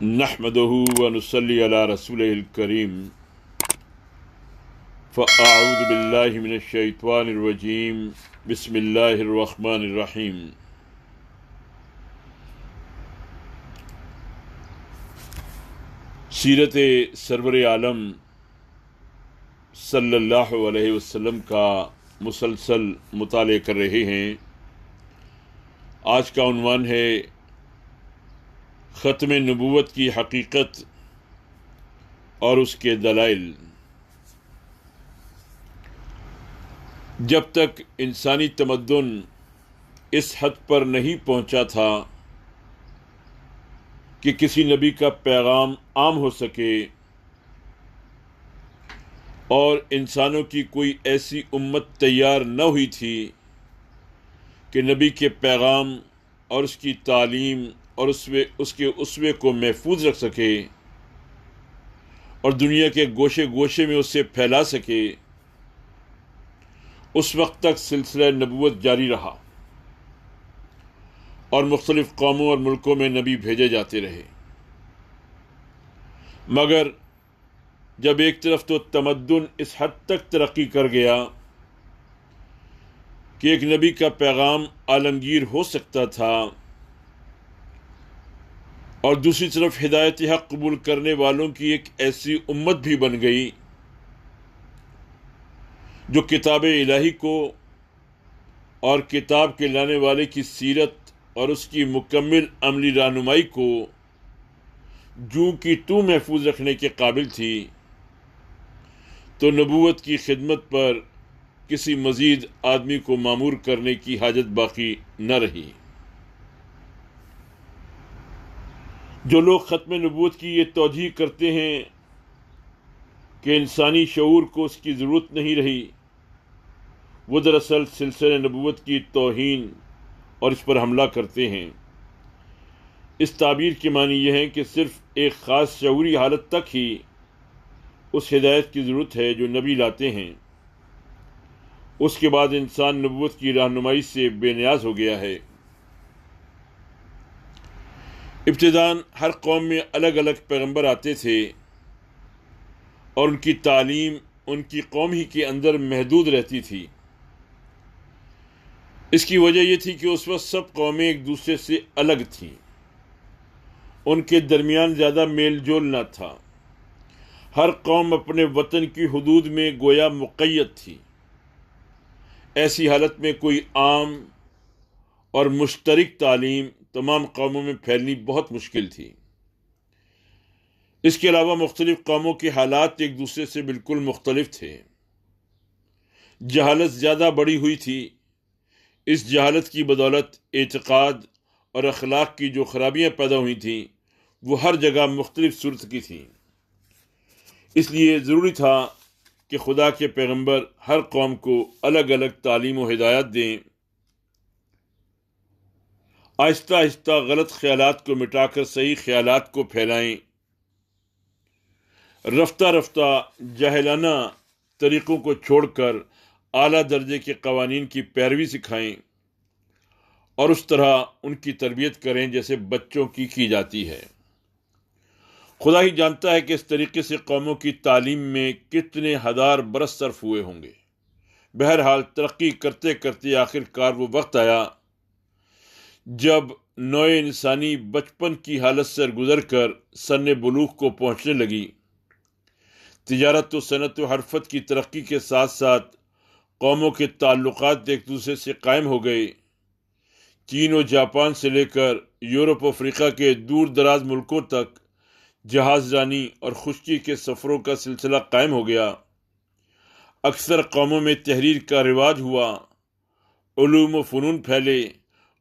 نحمدہ ونصلی علی رسولہ الکریم فاعوذ باللہ من الشیطان الرجیم بسم اللہ الرحمن الرحیم۔ سیرت سرور عالم صلی اللہ علیہ وسلم کا مسلسل مطالعہ کر رہے ہیں۔ آج کا عنوان ہے ختم نبوت کی حقیقت اور اس کے دلائل۔ جب تک انسانی تمدن اس حد پر نہیں پہنچا تھا کہ کسی نبی کا پیغام عام ہو سکے اور انسانوں کی کوئی ایسی امت تیار نہ ہوئی تھی کہ نبی کے پیغام اور اس کی تعلیم اور اس کے اسوے کو محفوظ رکھ سکے اور دنیا کے گوشے گوشے میں اسے پھیلا سکے، اس وقت تک سلسلہ نبوت جاری رہا اور مختلف قوموں اور ملکوں میں نبی بھیجے جاتے رہے۔ مگر جب ایک طرف تو تمدن اس حد تک ترقی کر گیا کہ ایک نبی کا پیغام عالمگیر ہو سکتا تھا، اور دوسری طرف ہدایت حق قبول کرنے والوں کی ایک ایسی امت بھی بن گئی جو کتاب الہی کو اور کتاب کے لانے والے کی سیرت اور اس کی مکمل عملی رہنمائی کو جوں کی توں محفوظ رکھنے کے قابل تھی، تو نبوت کی خدمت پر کسی مزید آدمی کو مامور کرنے کی حاجت باقی نہ رہی۔ جو لوگ ختم نبوت کی یہ توجیہ کرتے ہیں کہ انسانی شعور کو اس کی ضرورت نہیں رہی، وہ دراصل سلسلہ نبوت کی توہین اور اس پر حملہ کرتے ہیں۔ اس تعبیر کے معنی یہ ہے کہ صرف ایک خاص شعوری حالت تک ہی اس ہدایت کی ضرورت ہے جو نبی لاتے ہیں، اس کے بعد انسان نبوت کی رہنمائی سے بے نیاز ہو گیا ہے۔ ابتداً ہر قوم میں الگ الگ پیغمبر آتے تھے اور ان کی تعلیم ان کی قوم ہی کے اندر محدود رہتی تھی۔ اس کی وجہ یہ تھی کہ اس وقت سب قومیں ایک دوسرے سے الگ تھیں، ان کے درمیان زیادہ میل جول نہ تھا۔ ہر قوم اپنے وطن کی حدود میں گویا مقید تھی۔ ایسی حالت میں کوئی عام اور مشترک تعلیم تمام قوموں میں پھیلنی بہت مشکل تھی۔ اس کے علاوہ مختلف قوموں کے حالات ایک دوسرے سے بالکل مختلف تھے۔ جہالت زیادہ بڑھی ہوئی تھی۔ اس جہالت کی بدولت اعتقاد اور اخلاق کی جو خرابیاں پیدا ہوئی تھیں وہ ہر جگہ مختلف صورت کی تھیں۔ اس لیے ضروری تھا کہ خدا کے پیغمبر ہر قوم کو الگ الگ تعلیم و ہدایت دیں، آہستہ آہستہ غلط خیالات کو مٹا کر صحیح خیالات کو پھیلائیں، رفتہ رفتہ جاہلانہ طریقوں کو چھوڑ کر اعلیٰ درجے کے قوانین کی پیروی سکھائیں اور اس طرح ان کی تربیت کریں جیسے بچوں کی جاتی ہے۔ خدا ہی جانتا ہے کہ اس طریقے سے قوموں کی تعلیم میں کتنے ہزار برس صرف ہوئے ہوں گے۔ بہرحال ترقی کرتے کرتے آخر کار وہ وقت آیا جب نوع انسانی بچپن کی حالت سے گزر کر سن بلوغ کو پہنچنے لگی۔ تجارت و صنعت و حرفت کی ترقی کے ساتھ ساتھ قوموں کے تعلقات ایک دوسرے سے قائم ہو گئے۔ چین و جاپان سے لے کر یورپ و افریقہ کے دور دراز ملکوں تک جہاز رانی اور خشکی کے سفروں کا سلسلہ قائم ہو گیا۔ اکثر قوموں میں تحریر کا رواج ہوا، علوم و فنون پھیلے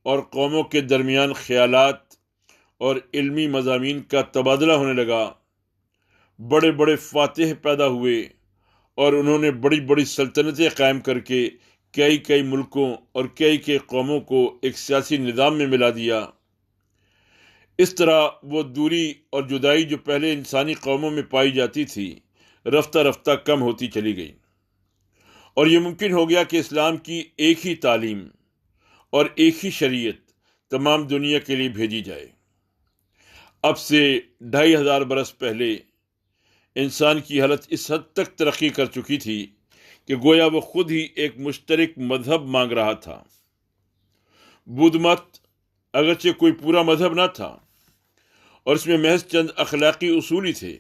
اور قوموں کے درمیان خیالات اور علمی مضامین کا تبادلہ ہونے لگا۔ بڑے بڑے فاتح پیدا ہوئے اور انہوں نے بڑی بڑی سلطنتیں قائم کر کے کئی ملکوں اور کئی قوموں کو ایک سیاسی نظام میں ملا دیا۔ اس طرح وہ دوری اور جدائی جو پہلے انسانی قوموں میں پائی جاتی تھی رفتہ رفتہ کم ہوتی چلی گئی، اور یہ ممکن ہو گیا کہ اسلام کی ایک ہی تعلیم اور ایک ہی شریعت تمام دنیا کے لیے بھیجی جائے۔ اب سے 2500 برس پہلے انسان کی حالت اس حد تک ترقی کر چکی تھی کہ گویا وہ خود ہی ایک مشترک مذہب مانگ رہا تھا۔ بدھ مت اگرچہ کوئی پورا مذہب نہ تھا اور اس میں محض چند اخلاقی اصول ہی تھے،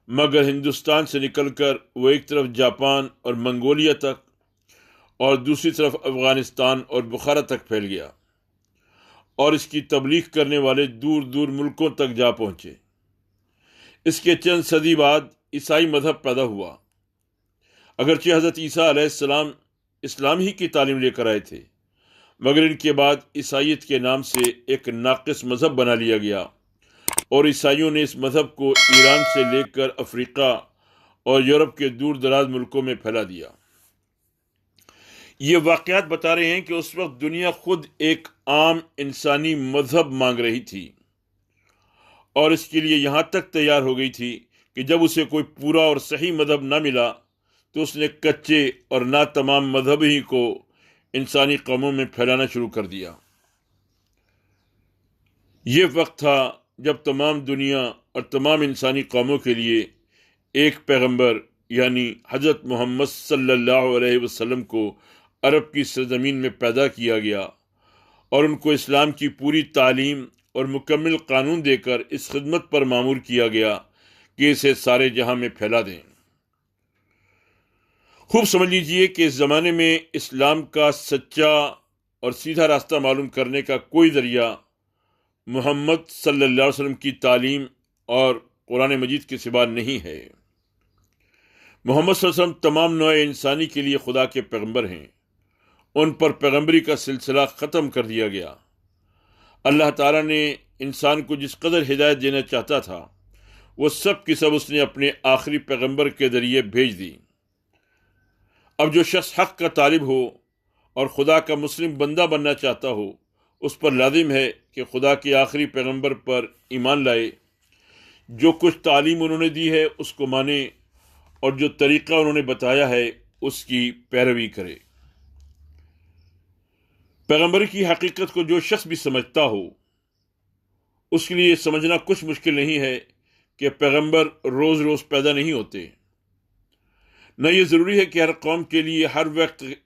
مگر ہندوستان سے نکل کر وہ ایک طرف جاپان اور منگولیا تک اور دوسری طرف افغانستان اور بخارا تک پھیل گیا، اور اس کی تبلیغ کرنے والے دور دور ملکوں تک جا پہنچے۔ اس کے چند صدی بعد عیسائی مذہب پیدا ہوا۔ اگرچہ حضرت عیسیٰ علیہ السلام اسلام ہی کی تعلیم لے کر آئے تھے، مگر ان کے بعد عیسائیت کے نام سے ایک ناقص مذہب بنا لیا گیا، اور عیسائیوں نے اس مذہب کو ایران سے لے کر افریقہ اور یورپ کے دور دراز ملکوں میں پھیلا دیا۔ یہ واقعات بتا رہے ہیں کہ اس وقت دنیا خود ایک عام انسانی مذہب مانگ رہی تھی، اور اس کے لیے یہاں تک تیار ہو گئی تھی کہ جب اسے کوئی پورا اور صحیح مذہب نہ ملا تو اس نے کچے اور ناتمام مذہب ہی کو انسانی قوموں میں پھیلانا شروع کر دیا۔ یہ وقت تھا جب تمام دنیا اور تمام انسانی قوموں کے لیے ایک پیغمبر یعنی حضرت محمد صلی اللہ علیہ وسلم کو عرب کی سرزمین میں پیدا کیا گیا، اور ان کو اسلام کی پوری تعلیم اور مکمل قانون دے کر اس خدمت پر مامور کیا گیا کہ اسے سارے جہاں میں پھیلا دیں۔ خوب سمجھ لیجئے کہ اس زمانے میں اسلام کا سچا اور سیدھا راستہ معلوم کرنے کا کوئی ذریعہ محمد صلی اللہ علیہ وسلم کی تعلیم اور قرآن مجید کے سوا نہیں ہے۔ محمد صلی اللہ علیہ وسلم تمام نوع انسانی کے لیے خدا کے پیغمبر ہیں۔ ان پر پیغمبری کا سلسلہ ختم کر دیا گیا۔ اللہ تعالیٰ نے انسان کو جس قدر ہدایت دینا چاہتا تھا وہ سب کی سب اس نے اپنے آخری پیغمبر کے ذریعے بھیج دی۔ اب جو شخص حق کا طالب ہو اور خدا کا مسلم بندہ بننا چاہتا ہو، اس پر لازم ہے کہ خدا کے آخری پیغمبر پر ایمان لائے، جو کچھ تعلیم انہوں نے دی ہے اس کو مانے، اور جو طریقہ انہوں نے بتایا ہے اس کی پیروی کرے۔ پیغمبر کی حقیقت کو جو شخص بھی سمجھتا ہو، اس کے لیے یہ سمجھنا کچھ مشکل نہیں ہے کہ پیغمبر روز روز پیدا نہیں ہوتے۔ نہ یہ ضروری ہے کہ ہر قوم کے لیے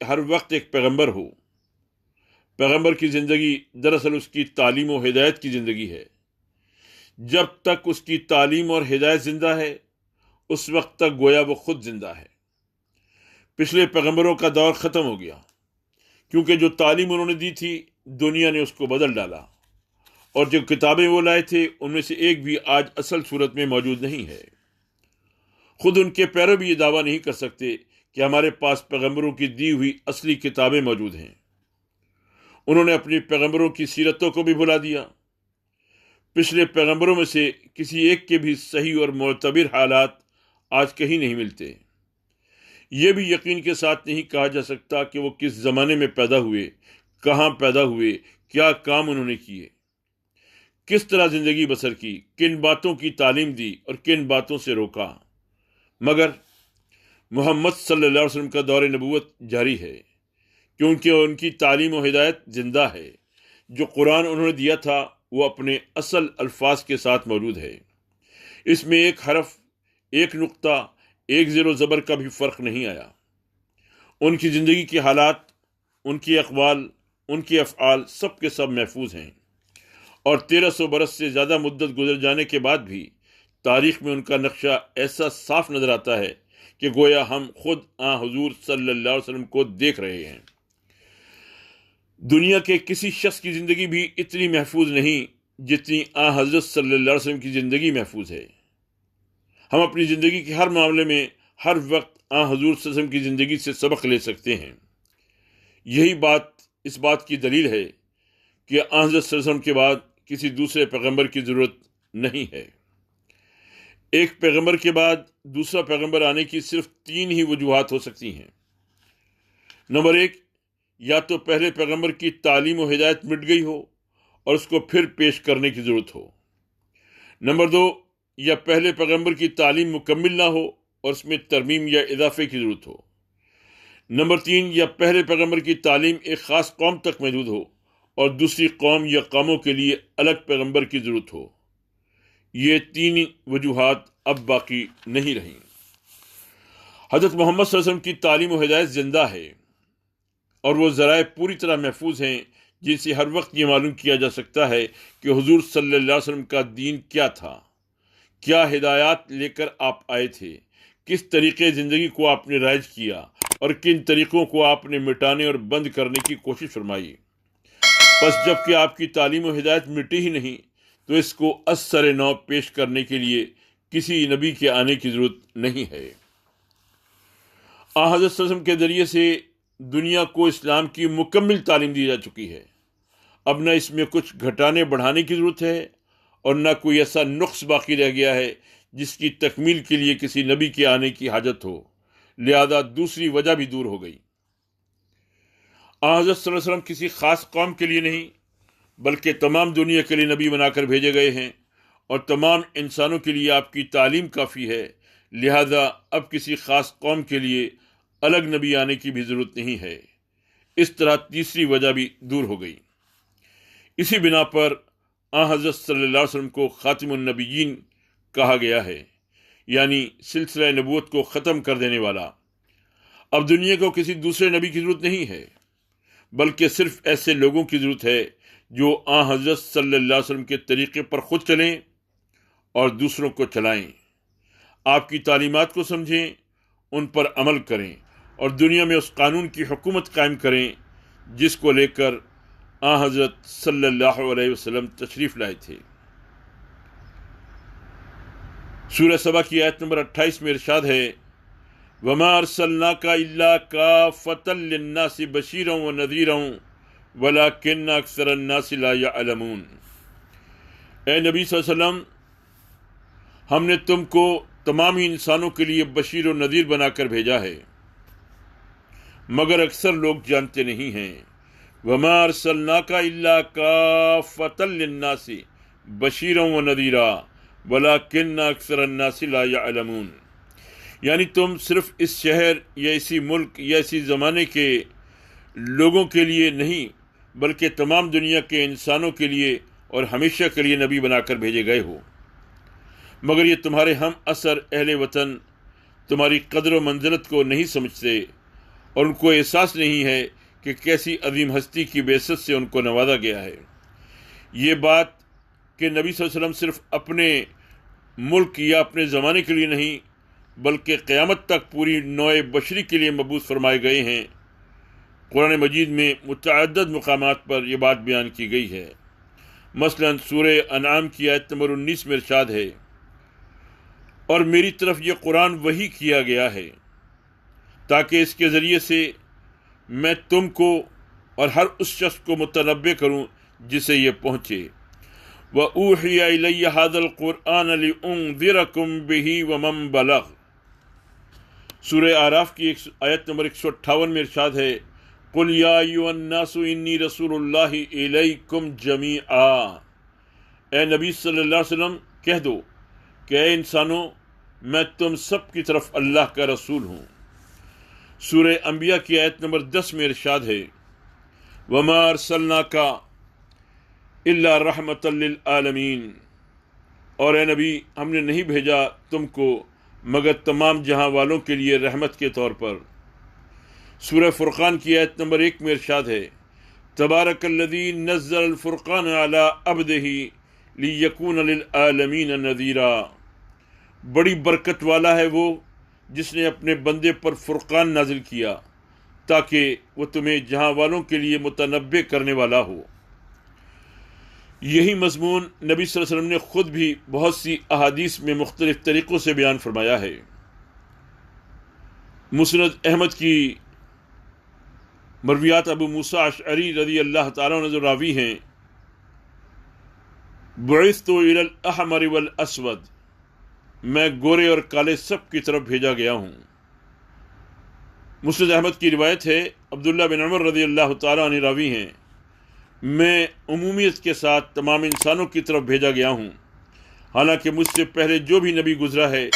ہر وقت ایک پیغمبر ہو۔ پیغمبر کی زندگی دراصل اس کی تعلیم و ہدایت کی زندگی ہے۔ جب تک اس کی تعلیم اور ہدایت زندہ ہے، اس وقت تک گویا وہ خود زندہ ہے۔ پچھلے پیغمبروں کا دور ختم ہو گیا، کیونکہ جو تعلیم انہوں نے دی تھی دنیا نے اس کو بدل ڈالا، اور جو کتابیں وہ لائے تھے ان میں سے ایک بھی آج اصل صورت میں موجود نہیں ہے۔ خود ان کے پیرو بھی یہ دعویٰ نہیں کر سکتے کہ ہمارے پاس پیغمبروں کی دی ہوئی اصلی کتابیں موجود ہیں۔ انہوں نے اپنی پیغمبروں کی سیرتوں کو بھی بھلا دیا۔ پچھلے پیغمبروں میں سے کسی ایک کے بھی صحیح اور معتبر حالات آج کہیں نہیں ملتے۔ یہ بھی یقین کے ساتھ نہیں کہا جا سکتا کہ وہ کس زمانے میں پیدا ہوئے، کہاں پیدا ہوئے، کیا کام انہوں نے کیے، کس طرح زندگی بسر کی، کن باتوں کی تعلیم دی اور کن باتوں سے روکا۔ مگر محمد صلی اللہ علیہ وسلم کا دور نبوت جاری ہے، کیونکہ ان کی تعلیم و ہدایت زندہ ہے۔ جو قرآن انہوں نے دیا تھا وہ اپنے اصل الفاظ کے ساتھ موجود ہے۔ اس میں ایک حرف، ایک نقطہ، ایک زیر و زبر کا بھی فرق نہیں آیا۔ ان کی زندگی کے حالات، ان کے اقوال، ان کے افعال سب کے سب محفوظ ہیں، اور 1300 برس سے زیادہ مدت گزر جانے کے بعد بھی تاریخ میں ان کا نقشہ ایسا صاف نظر آتا ہے کہ گویا ہم خود حضور صلی اللہ علیہ وسلم کو دیکھ رہے ہیں۔ دنیا کے کسی شخص کی زندگی بھی اتنی محفوظ نہیں جتنی حضرت صلی اللہ علیہ وسلم کی زندگی محفوظ ہے۔ ہم اپنی زندگی کے ہر معاملے میں ہر وقت حضور صلی اللہ علیہ وسلم کی زندگی سے سبق لے سکتے ہیں۔ یہی بات اس بات کی دلیل ہے کہ حضرت صلی اللہ علیہ وسلم کے بعد کسی دوسرے پیغمبر کی ضرورت نہیں ہے۔ ایک پیغمبر کے بعد دوسرا پیغمبر آنے کی صرف 3 ہی وجوہات ہو سکتی ہیں۔ نمبر 1، یا تو پہلے پیغمبر کی تعلیم و ہدایت مٹ گئی ہو اور اس کو پھر پیش کرنے کی ضرورت ہو۔ نمبر 2، یا پہلے پیغمبر کی تعلیم مکمل نہ ہو اور اس میں ترمیم یا اضافے کی ضرورت ہو۔ نمبر 3، یا پہلے پیغمبر کی تعلیم ایک خاص قوم تک محدود ہو اور دوسری قوم یا قوموں کے لیے الگ پیغمبر کی ضرورت ہو۔ یہ تین وجوہات اب باقی نہیں رہیں۔ حضرت محمد صلی اللہ علیہ وسلم کی تعلیم و ہدایت زندہ ہے، اور وہ ذرائع پوری طرح محفوظ ہیں جن سے ہر وقت یہ معلوم کیا جا سکتا ہے کہ حضور صلی اللہ علیہ وسلم کا دین کیا تھا، کیا ہدایات لے کر آپ آئے تھے، کس طریقے زندگی کو آپ نے رائج کیا اور کن طریقوں کو آپ نے مٹانے اور بند کرنے کی کوشش فرمائی۔ بس جب کہ آپ کی تعلیم و ہدایت مٹی ہی نہیں تو اس کو از سر نو پیش کرنے کے لیے کسی نبی کے آنے کی ضرورت نہیں ہے۔ حضرت صلی اللہ علیہ وسلم کے ذریعے سے دنیا کو اسلام کی مکمل تعلیم دی جا چکی ہے۔ اب نہ اس میں کچھ گھٹانے بڑھانے کی ضرورت ہے اور نہ کوئی ایسا نقص باقی رہ گیا ہے جس کی تکمیل کے لیے کسی نبی کے آنے کی حاجت ہو، لہذا دوسری وجہ بھی دور ہو گئی۔ حضرت صلی اللہ علیہ وسلم کسی خاص قوم کے لیے نہیں بلکہ تمام دنیا کے لیے نبی بنا کر بھیجے گئے ہیں، اور تمام انسانوں کے لیے آپ کی تعلیم کافی ہے، لہذا اب کسی خاص قوم کے لیے الگ نبی آنے کی بھی ضرورت نہیں ہے۔ اس طرح تیسری وجہ بھی دور ہو گئی۔ اسی بنا پر حضرت صلی اللہ علیہ وسلم کو خاتم النبیین کہا گیا ہے، یعنی سلسلہ نبوت کو ختم کر دینے والا۔ اب دنیا کو کسی دوسرے نبی کی ضرورت نہیں ہے بلکہ صرف ایسے لوگوں کی ضرورت ہے جو حضرت صلی اللہ علیہ وسلم کے طریقے پر خود چلیں اور دوسروں کو چلائیں، آپ کی تعلیمات کو سمجھیں، ان پر عمل کریں اور دنیا میں اس قانون کی حکومت قائم کریں جس کو لے کر حضرت صلی اللہ علیہ وسلم تشریف لائے تھے۔ سورہ سبا کی آیت نمبر 28 میں ارشاد ہے، وَمَا أَرْسَلْنَاكَ إِلَّا كَافَّةً لِلنَّاسِ بَشِيرًا وَنَذِيرًا وَلَكِنَّ أَكْثَرَ النَّاسِ لَا يَعْلَمُونَ۔ اے نبی صلی اللہ علیہ وسلم، ہم نے تم کو تمام ہی انسانوں کے لیے بشیر و نذیر بنا کر بھیجا ہے، مگر اکثر لوگ جانتے نہیں ہیں۔ وَمَا أَرْسَلْنَاكَ إِلَّا كَافَّةً لِلنَّاسِ بَشِيرًا وَنَذِيرًا وَلَكِنَّ أَكْثَرَ النَّاسِ لَا يَعْلَمُونَ، یعنی تم صرف اس شہر یا اسی ملک یا اسی زمانے کے لوگوں کے لیے نہیں بلکہ تمام دنیا کے انسانوں کے لیے اور ہمیشہ کے لیے نبی بنا کر بھیجے گئے ہو، مگر یہ تمہارے ہم اثر اہل وطن تمہاری قدر و منزلت کو نہیں سمجھتے اور ان کو احساس نہیں ہے کہ کیسی عظیم ہستی کی بعثت سے ان کو نوازا گیا ہے۔ یہ بات کہ نبی صلی اللہ علیہ وسلم صرف اپنے ملک یا اپنے زمانے کے لیے نہیں بلکہ قیامت تک پوری نوع بشری کے لیے مبعوث فرمائے گئے ہیں، قرآن مجید میں متعدد مقامات پر یہ بات بیان کی گئی ہے۔ مثلا سورہ انعام کی آیت نمبر 19 میں ارشاد ہے، اور میری طرف یہ قرآن وحی کیا گیا ہے تاکہ اس کے ذریعے سے میں تم کو اور ہر اس شخص کو متنبع کروں جسے یہ پہنچے۔ وَأُوحِيَ إِلَيَّ هَذَا الْقُرْآنَ لِأُنذِرَكُم بِهِ وَمَن بَلَغَ۔ سورہ اعراف کی آیت نمبر 158 میں ارشاد ہے، قُلْ يَا أَيُّهَا النَّاسُ إِنِّي رَسُولُ اللَّهِ إِلَيْكُمْ جَمِيعًا۔ اے نبی صلی اللہ علیہ وسلم کہہ دو کہ اے انسانوں، میں تم سب کی طرف اللہ کا رسول ہوں۔ سورہ انبیاء کی آیت نمبر 10 میں ارشاد ہے، وَمَا أَرْسَلْنَاكَ إِلَّا رَحْمَةً لِلْعَالَمِينَ، اور اے نبی ہم نے نہیں بھیجا تم کو مگر تمام جہاں والوں کے لیے رحمت کے طور پر۔ سورہ فرقان کی آیت نمبر 1 میں ارشاد ہے، تبارک الذی نزل الفرقان علی عبدہ لیکون للعالمین نذیرا۔ بڑی برکت والا ہے وہ جس نے اپنے بندے پر فرقان نازل کیا تاکہ وہ تمہیں جہاں والوں کے لیے متنبع کرنے والا ہو۔ یہی مضمون نبی صلی اللہ علیہ وسلم نے خود بھی بہت سی احادیث میں مختلف طریقوں سے بیان فرمایا ہے۔ مسند احمد کی مرویات ابو موسیٰ اشعری رضی اللہ تعالیٰ عنہ راوی ہیں، بعثت الی الاحمر والاسود، میں گورے اور کالے سب کی طرف بھیجا گیا ہوں۔ مسند احمد کی روایت ہے، عبداللہ بن عمر رضی اللہ تعالیٰ عنہ راوی ہیں، میں عمومیت کے ساتھ تمام انسانوں کی طرف بھیجا گیا ہوں، حالانکہ مجھ سے پہلے جو بھی نبی گزرا ہے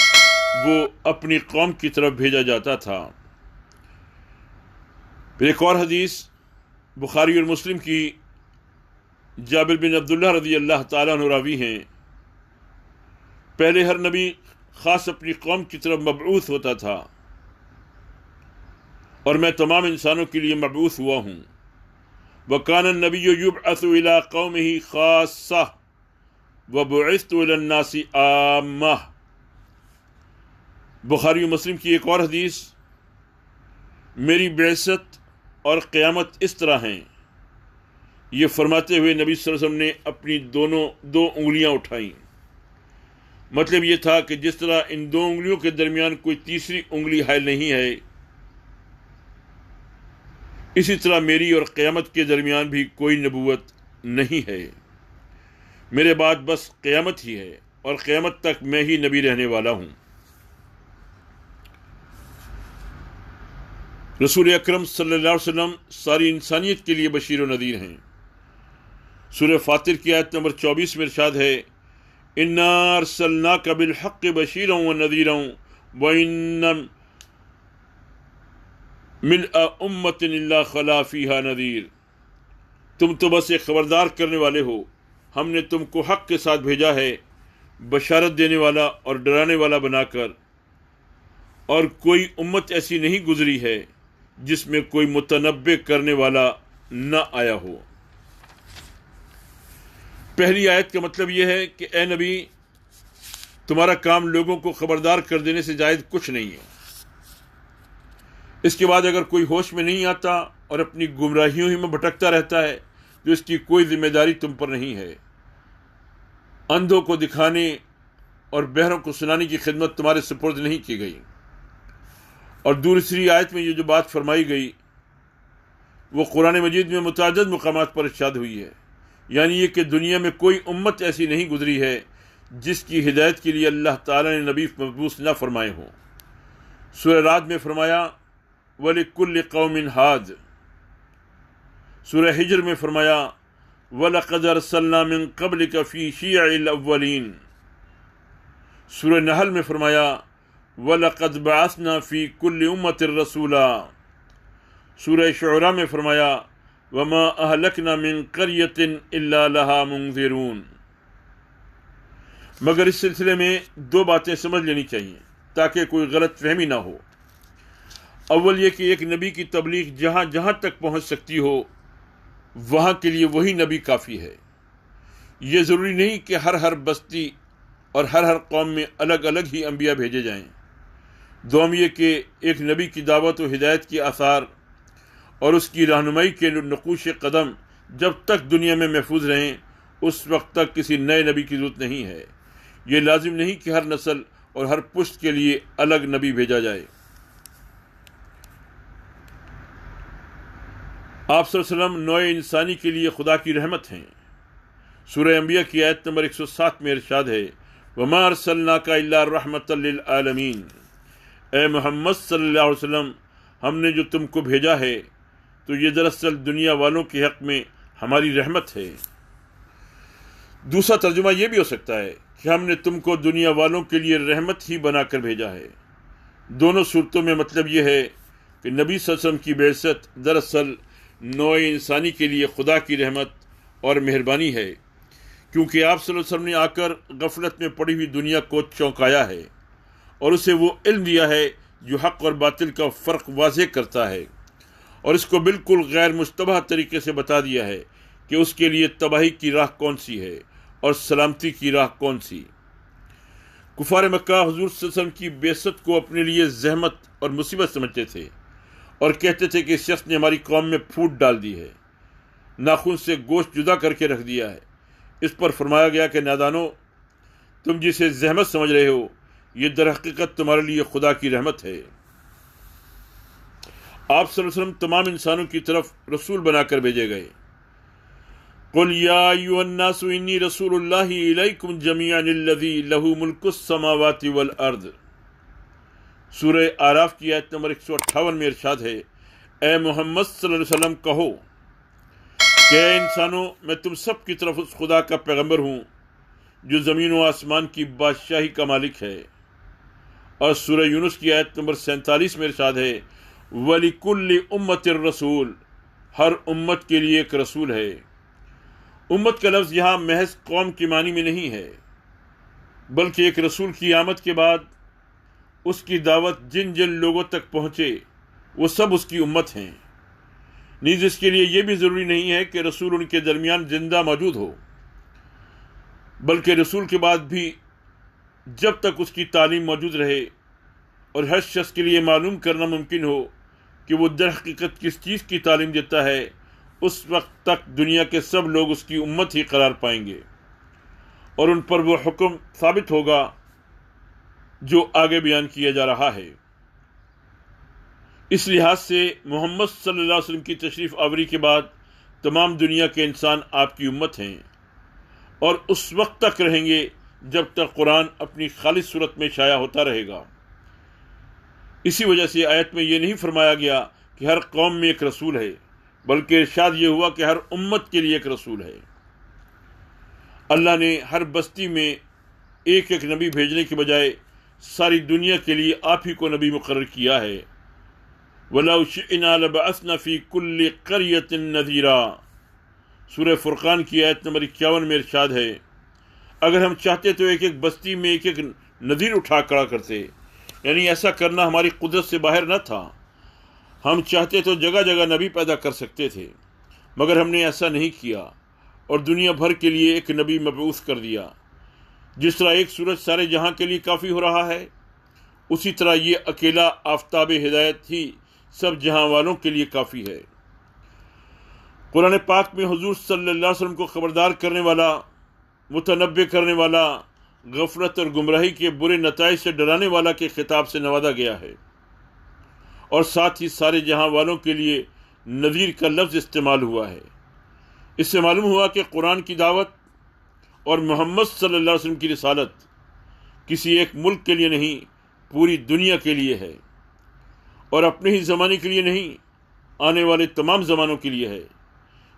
وہ اپنی قوم کی طرف بھیجا جاتا تھا۔ پھر ایک اور حدیث بخاری اور مسلم کی، جابر بن عبداللہ رضی اللہ تعالیٰ عنہ راوی ہیں، پہلے ہر نبی خاص اپنی قوم کی طرف مبعوث ہوتا تھا، اور میں تمام انسانوں کے لیے مبعوث ہوا ہوں۔ وَكَانَ النَّبِيُّ يُبْعَثُ إِلَىٰ قَوْمِهِ خَاصَّةً وَبُعِثْتُ إِلَى النَّاسِ عَامَّةً۔ بخاری و مسلم کی ایک اور حدیث، میری بعثت اور قیامت اس طرح ہیں، یہ فرماتے ہوئے نبی صلی اللہ علیہ وسلم نے اپنی دو انگلیاں اٹھائیں۔ مطلب یہ تھا کہ جس طرح ان دو انگلیوں کے درمیان کوئی تیسری انگلی حائل نہیں ہے، اسی طرح میری اور قیامت کے درمیان بھی کوئی نبوت نہیں ہے، میرے بعد بس قیامت ہی ہے، اور قیامت تک میں ہی نبی رہنے والا ہوں۔ رسول اکرم صلی اللہ علیہ وسلم ساری انسانیت کے لیے بشیر و نذیر ہیں۔ سورہ فاطر کی آیت نمبر 24 میں ارشاد ہے، اِنَّا أَرْسَلْنَاكَ بِالْحَقِّ بَشِيرًا وَنَذِيرًا وَإِنَّ مِلْءَ أُمَّةٍ إِلَّا خَلَا فِيهَا نَذِيرٌ۔ تم تو بس ایک خبردار کرنے والے ہو، ہم نے تم کو حق کے ساتھ بھیجا ہے، بشارت دینے والا اور ڈرانے والا بنا کر، اور کوئی امت ایسی نہیں گزری ہے جس میں کوئی متنبع کرنے والا نہ آیا ہو۔ پہلی آیت کا مطلب یہ ہے کہ اے نبی، تمہارا کام لوگوں کو خبردار کر دینے سے زائد کچھ نہیں ہے۔ اس کے بعد اگر کوئی ہوش میں نہیں آتا اور اپنی گمراہیوں ہی میں بھٹکتا رہتا ہے تو اس کی کوئی ذمہ داری تم پر نہیں ہے۔ اندھوں کو دکھانے اور بہروں کو سنانے کی خدمت تمہارے سپرد نہیں کی گئی۔ اور دوسری آیت میں یہ جو بات فرمائی گئی وہ قرآن مجید میں متعدد مقامات پر ارشاد ہوئی ہے، یعنی یہ کہ دنیا میں کوئی امت ایسی نہیں گزری ہے جس کی ہدایت کے لیے اللہ تعالی نے نبی مبعوث نہ فرمائے ہوں۔ سورہ رعد میں فرمایا وَلِكُلِّ قَوْمٍ ہاد، سورہ ہجر میں فرمایا وَلَقَدْ أَرْسَلْنَا مِن قَبْلِكَ فِي شِيَعِ الْأَوَّلِينَ، سورہ نحل میں فرمایا وَلَقَدْ بَعَثْنَا فِي كُلِّ أُمَّةٍ رَسُولًا، سورہ شعراء میں فرمایا وَمَا أَهْلَكْنَا مِن قَرْيَةٍ إِلَّا لَهَا مُنذِرُونَ۔ مگر اس سلسلے میں دو باتیں سمجھ لینی چاہیے تاکہ کوئی غلط فہمی نہ ہو۔ اول یہ کہ ایک نبی کی تبلیغ جہاں جہاں تک پہنچ سکتی ہو وہاں کے لیے وہی نبی کافی ہے، یہ ضروری نہیں کہ ہر بستی اور ہر قوم میں الگ الگ ہی انبیاء بھیجے جائیں۔ دوم یہ کہ ایک نبی کی دعوت و ہدایت کے آثار اور اس کی رہنمائی کے نقوش قدم جب تک دنیا میں محفوظ رہیں اس وقت تک کسی نئے نبی کی ضرورت نہیں ہے۔ یہ لازم نہیں کہ ہر نسل اور ہر پشت کے لیے الگ نبی بھیجا جائے۔ آپ صلی اللہ علیہ وسلم نوع انسانی کے لیے خدا کی رحمت ہیں۔ سورہ انبیاء کی آیت نمبر 107 میں ارشاد ہے وَمَا أَرْسَلْنَاكَ إِلَّا رَحْمَةً لِّلْعَالَمِينَ، اے محمد صلی اللہ علیہ وسلم، ہم نے جو تم کو بھیجا ہے تو یہ دراصل دنیا والوں کے حق میں ہماری رحمت ہے۔ دوسرا ترجمہ یہ بھی ہو سکتا ہے کہ ہم نے تم کو دنیا والوں کے لیے رحمت ہی بنا کر بھیجا ہے۔ دونوں صورتوں میں مطلب یہ ہے کہ نبی صلی اللہ علیہ وسلم کی بعثت دراصل نوع انسانی کے لیے خدا کی رحمت اور مہربانی ہے، کیونکہ آپ صلی اللہ علیہ وسلم نے آ کر غفلت میں پڑی ہوئی دنیا کو چونکایا ہے اور اسے وہ علم دیا ہے جو حق اور باطل کا فرق واضح کرتا ہے، اور اس کو بالکل غیر مشتبہ طریقے سے بتا دیا ہے کہ اس کے لیے تباہی کی راہ کون سی ہے اور سلامتی کی راہ کون سی۔ کفار مکہ حضور صلی اللہ علیہ وسلم کی بعثت کو اپنے لیے زحمت اور مصیبت سمجھتے تھے اور کہتے تھے کہ اس شخص نے ہماری قوم میں پھوٹ ڈال دی ہے، ناخن سے گوشت جدا کر کے رکھ دیا ہے۔ اس پر فرمایا گیا کہ نادانو، تم جسے زحمت سمجھ رہے ہو یہ در حقیقت تمہارے لیے خدا کی رحمت ہے۔ آپ صلی اللہ علیہ وسلم تمام انسانوں کی طرف رسول بنا کر بھیجے گئے۔ قُلْ يَا أَيُّهَا النَّاسُ إِنِّي رَسُولُ اللَّهِ إِلَيْكُمْ جَمِيعًا الَّذِي لَهُ مُلْكُ السَّمَاوَاتِ وَالْأَرْضِ، سورہ آراف کی آیت نمبر 158 میں ارشاد ہے اے محمد صلی اللہ علیہ وسلم کہو کہ اے انسانوں، میں تم سب کی طرف اس خدا کا پیغمبر ہوں جو زمین و آسمان کی بادشاہی کا مالک ہے۔ اور سورہ یونس کی آیت نمبر 47 میں ارشاد ہے وَلِكُلِّ أُمَّةٍ رَسُولٌ، ہر امت کے لیے ایک رسول ہے۔ امت کا لفظ یہاں محض قوم کے معنی میں نہیں ہے، بلکہ ایک رسول کی آمد کے بعد اس کی دعوت جن جن لوگوں تک پہنچے وہ سب اس کی امت ہیں۔ نیز اس کے لیے یہ بھی ضروری نہیں ہے کہ رسول ان کے درمیان زندہ موجود ہو، بلکہ رسول کے بعد بھی جب تک اس کی تعلیم موجود رہے اور ہر شخص کے لیے معلوم کرنا ممکن ہو کہ وہ در حقیقت کس چیز کی تعلیم دیتا ہے، اس وقت تک دنیا کے سب لوگ اس کی امت ہی قرار پائیں گے اور ان پر وہ حکم ثابت ہوگا جو آگے بیان کیا جا رہا ہے۔ اس لحاظ سے محمد صلی اللہ علیہ وسلم کی تشریف آوری کے بعد تمام دنیا کے انسان آپ کی امت ہیں اور اس وقت تک رہیں گے جب تک قرآن اپنی خالص صورت میں شائع ہوتا رہے گا۔ اسی وجہ سے آیت میں یہ نہیں فرمایا گیا کہ ہر قوم میں ایک رسول ہے، بلکہ ارشاد یہ ہوا کہ ہر امت کے لیے ایک رسول ہے۔ اللہ نے ہر بستی میں ایک ایک نبی بھیجنے کے بجائے ساری دنیا کے لیے آپ ہی کو نبی مقرر کیا ہے۔ وَلَوْ شِئْنَا لَبَعَثْنَا فِي كُلِّ قَرْيَةٍ نَذِيرًا، سورہ فرقان کی آیت نمبر 51 میں ارشاد ہے، اگر ہم چاہتے تو ایک ایک بستی میں ایک ایک نذیر اٹھا کھڑا کرتے، یعنی ایسا کرنا ہماری قدرت سے باہر نہ تھا۔ ہم چاہتے تو جگہ جگہ نبی پیدا کر سکتے تھے، مگر ہم نے ایسا نہیں کیا اور دنیا بھر کے لیے ایک نبی مبعوث کر دیا۔ جس طرح ایک سورج سارے جہاں کے لیے کافی ہو رہا ہے، اسی طرح یہ اکیلا آفتاب ہدایت ہی سب جہاں والوں کے لیے کافی ہے۔ قرآن پاک میں حضور صلی اللہ علیہ وسلم کو خبردار کرنے والا، متنبع کرنے والا، غفلت اور گمراہی کے برے نتائج سے ڈرانے والا کے خطاب سے نوازا گیا ہے، اور ساتھ ہی سارے جہاں والوں کے لیے نذیر کا لفظ استعمال ہوا ہے۔ اس سے معلوم ہوا کہ قرآن کی دعوت اور محمد صلی اللہ علیہ وسلم کی رسالت کسی ایک ملک کے لیے نہیں، پوری دنیا کے لیے ہے، اور اپنے ہی زمانے کے لیے نہیں، آنے والے تمام زمانوں کے لیے ہے۔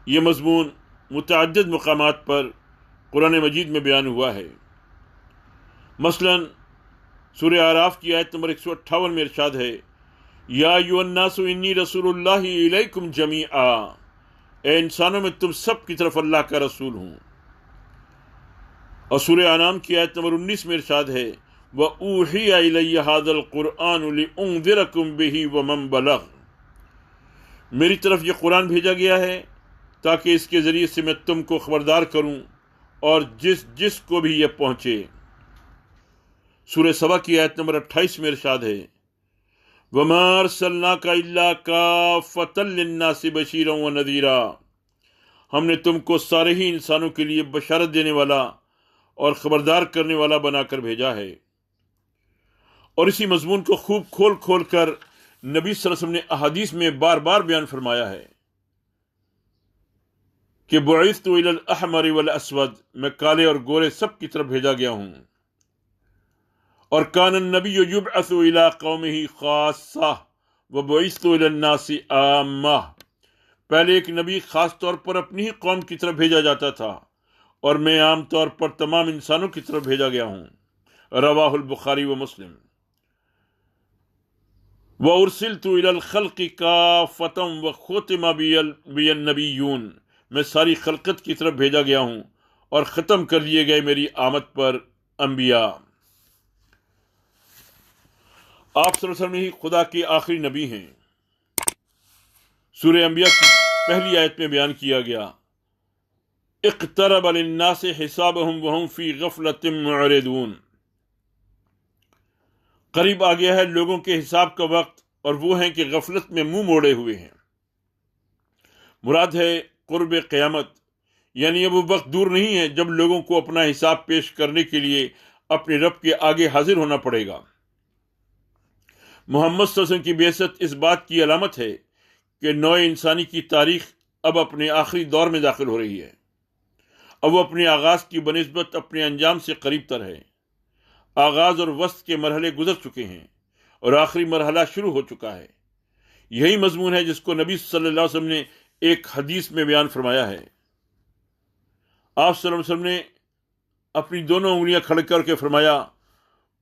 یہ مضمون متعدد مقامات پر قرآن مجید میں بیان ہوا ہے۔ مثلا سورہ اعراف کی آیت نمبر 158 میں ارشاد ہے، یا ایھا الناس انی رسول اللہ الیکم جمیعا، اے انسانوں میں تم سب کی طرف اللہ کا رسول ہوں۔ اور سورہ انعام کی آیت نمبر 19 میں ارشاد ہے، وَأُوحِیَ إِلَيَّ هَذَا الْقُرْآنُ لِأُنذِرَكُم بِهِ وَمَن بَلَغَ، میری طرف یہ قرآن بھیجا گیا ہے تاکہ اس کے ذریعے سے میں تم کو خبردار کروں اور جس کو بھی یہ پہنچے۔ سورہ سبا کی آیت نمبر 28 میں ارشاد ہے، وَمَا أَرْسَلْنَاكَ إِلَّا كَافَّةً لِلنَّاسِ بَشِيرًا وَنَذِيرًا، ہم نے تم کو سارے ہی انسانوں کے لیے بشارت دینے والا اور خبردار کرنے والا بنا کر بھیجا ہے۔ اور اسی مضمون کو خوب کھول کھول کر نبی صلی اللہ علیہ وسلم نے احادیث میں بار بار بیان فرمایا ہے کہ بعثت الی الاحمر والاسود، میں کالے اور گورے سب کی طرف بھیجا گیا ہوں۔ اور کان النبی یبعث الی قومہ خاصہ وبعثت الی الناس عامہ، پہلے ایک نبی خاص طور پر اپنی ہی قوم کی طرف بھیجا جاتا تھا اور میں عام طور پر تمام انسانوں کی طرف بھیجا گیا ہوں۔ رواہ البخاری و مسلم۔ وَأُرْسِلْتُ إِلَى الْخَلْقِ كَافَّةً وَخُتِمَ بِيَ النَّبِيُّونَ، میں ساری خلقت کی طرف بھیجا گیا ہوں اور ختم کر لیے گئے میری آمد پر انبیاء۔ آپ صلی اللہ علیہ وسلم ہی خدا کے آخری نبی ہیں۔ سورہ انبیاء کی پہلی آیت میں بیان کیا گیا، اقترب للناس حسابهم وهم فی غفلۃ معرضون، قریب آ گیا ہے لوگوں کے حساب کا وقت اور وہ ہیں کہ غفلت میں منہ موڑے ہوئے ہیں۔ مراد ہے قرب قیامت، یعنی اب وہ وقت دور نہیں ہے جب لوگوں کو اپنا حساب پیش کرنے کے لیے اپنے رب کے آگے حاضر ہونا پڑے گا۔ محمد صلی اللہ علیہ وسلم کی بعثت اس بات کی علامت ہے کہ نوع انسانی کی تاریخ اب اپنے آخری دور میں داخل ہو رہی ہے۔ اب وہ اپنے آغاز کی بنسبت اپنے انجام سے قریب تر ہے۔ آغاز اور وسط کے مرحلے گزر چکے ہیں اور آخری مرحلہ شروع ہو چکا ہے۔ یہی مضمون ہے جس کو نبی صلی اللہ علیہ وسلم نے ایک حدیث میں بیان فرمایا ہے۔ آپ صلی اللہ علیہ وسلم نے اپنی دونوں انگلیاں کھڑ کر کے فرمایا،